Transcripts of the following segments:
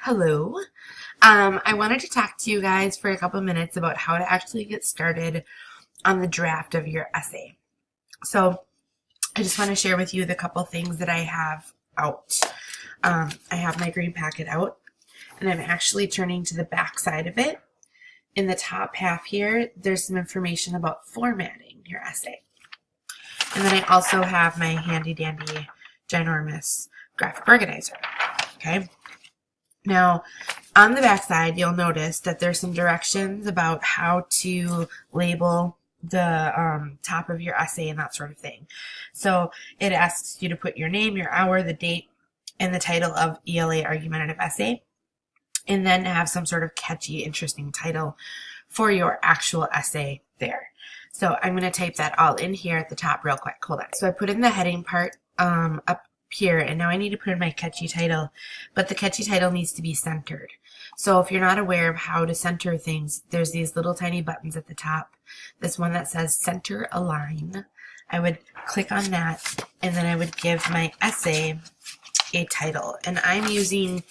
Hello. I wanted to talk to you guys for a couple minutes about how to actually get started on the draft of your essay. So I just want to share with you the couple things that I have out. I have my green packet out, and I'm actually turning to the back side of it. In the top half here, there's some information about formatting your essay. And then I also have my handy dandy ginormous graphic organizer. Okay. Now, on the back side, you'll notice that there's some directions about how to label the top of your essay and that sort of thing. So it asks you to put your name, your hour, the date, and the title of ELA argumentative essay, and then have some sort of catchy, interesting title for your actual essay there. So I'm going to type that all in here at the top real quick. Hold on. So I put in the heading part up here, and now I need to put in my catchy title, but the catchy title needs to be centered. So if you're not aware of how to center things, there's these little tiny buttons at the top. This one that says center align. I would click on that, and then I would give my essay a title. And I'm using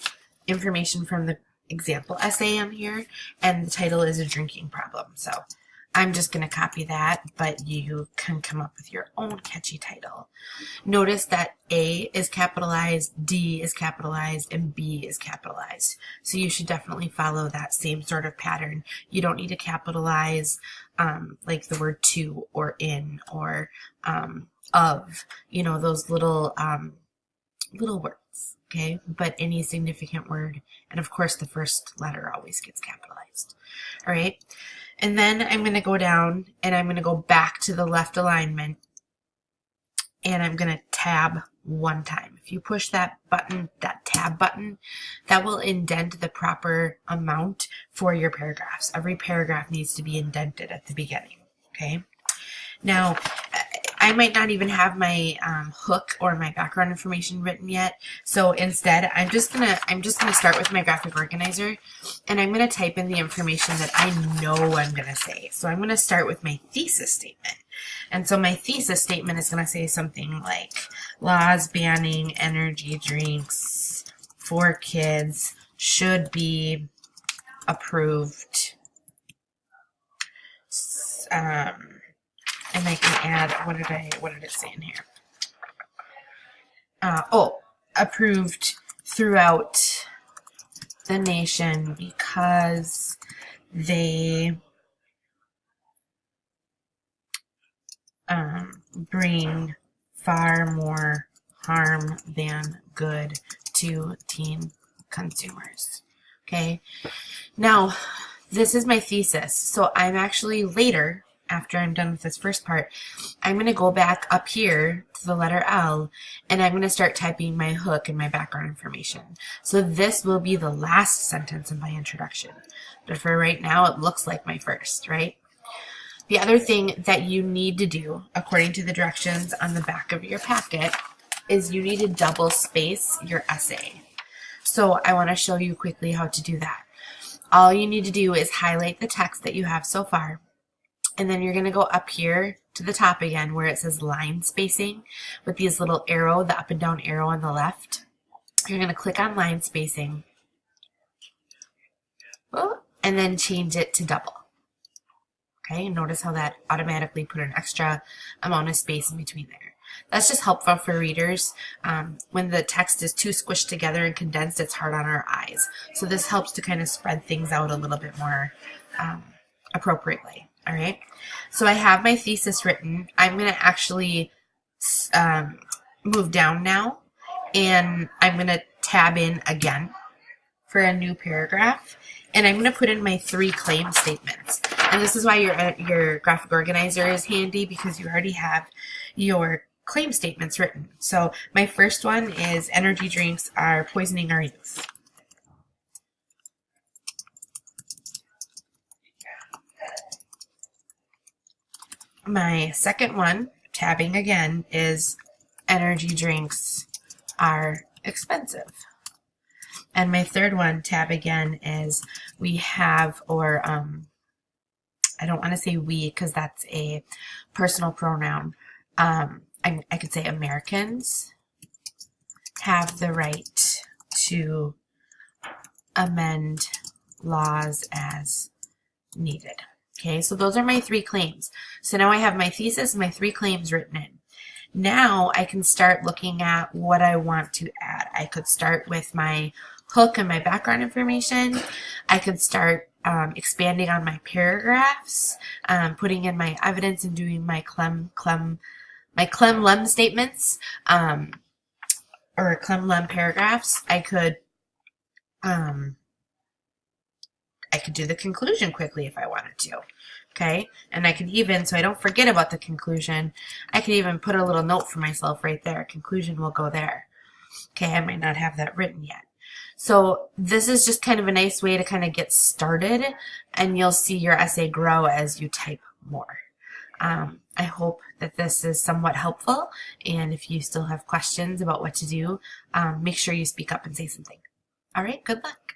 information from the example essay on here, and the title is a drinking problem. So I'm just going to copy that, but you can come up with your own catchy title. Notice that A is capitalized, D is capitalized, and B is capitalized. So you should definitely follow that same sort of pattern. You don't need to capitalize like the word to or in or of, those little words, okay? But any significant word, and of course the first letter always gets capitalized. All right. And then I'm going to go down and I'm going to go back to the left alignment, and I'm going to tab one time. If you push that button, that tab button, that will indent the proper amount for your paragraphs. Every paragraph needs to be indented at the beginning. Okay. Now, I might not even have my hook or my background information written yet. So instead, I'm just gonna start with my graphic organizer, and I'm gonna type in the information that I know I'm gonna say. So I'm gonna start with my thesis statement. And so my thesis statement is gonna say something like laws banning energy drinks for kids should be approved. And I can add, what did it say in here? Approved throughout the nation because they bring far more harm than good to teen consumers. Okay. Now, this is my thesis. So I'm actually later, after I'm done with this first part, I'm going to go back up here to the letter L, and I'm going to start typing my hook and my background information. So this will be the last sentence of my introduction. But for right now, it looks like my first, right? The other thing that you need to do, according to the directions on the back of your packet, is you need to double space your essay. So I want to show you quickly how to do that. All you need to do is highlight the text that you have so far, and then you're going to go up here to the top again where it says line spacing with these little arrow, the up and down arrow on the left. You're going to click on line spacing and then change it to double. Okay, and notice how that automatically put an extra amount of space in between there. That's just helpful for readers. When the text is too squished together and condensed, it's hard on our eyes. So this helps to kind of spread things out a little bit more appropriately. All right. So I have my thesis written. I'm going to actually move down now, and I'm going to tab in again for a new paragraph. And I'm going to put in my 3 claim statements. And this is why your graphic organizer is handy, because you already have your claim statements written. So my first one is energy drinks are poisoning our youth. My second one, tabbing again, is energy drinks are expensive. And my third one, tab again, is we have, or I don't want to say we because that's a personal pronoun. I could say Americans have the right to amend laws as needed. Okay, so those are my 3 claims. So now I have my thesis and my 3 claims written in. Now I can start looking at what I want to add. I could start with my hook and my background information. I could start expanding on my paragraphs, putting in my evidence and doing my clem-lem statements, or clem-lem paragraphs. I could do the conclusion quickly if I wanted to. Okay, and I could even, so I don't forget about the conclusion, I could even put a little note for myself right there. Conclusion will go there. Okay, I might not have that written yet. So this is just kind of a nice way to kind of get started, and you'll see your essay grow as you type more. I hope that this is somewhat helpful, and if you still have questions about what to do, make sure you speak up and say something. All right, good luck.